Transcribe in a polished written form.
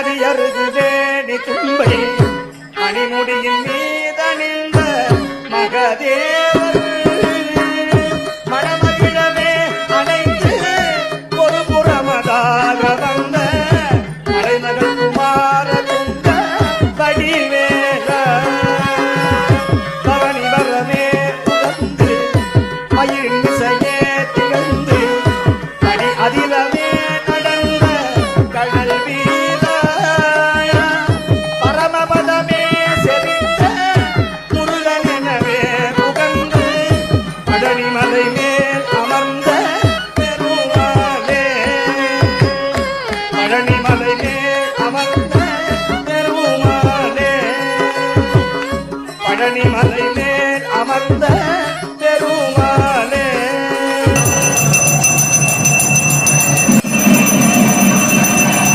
மதியருகுவேணி தும்பை மணிமுடியின் மீதணிந்த மகதேவர் மணமகிழவே அனைத்து ஒரு புறமதாக வந்த மலைமகள் குமார துங்க வடிவேல பவனி வரவே உகந்து மயில் மிசையே திகழ்ந்து படி அதிலவே பழனி மலை மேல் அமர்ந்த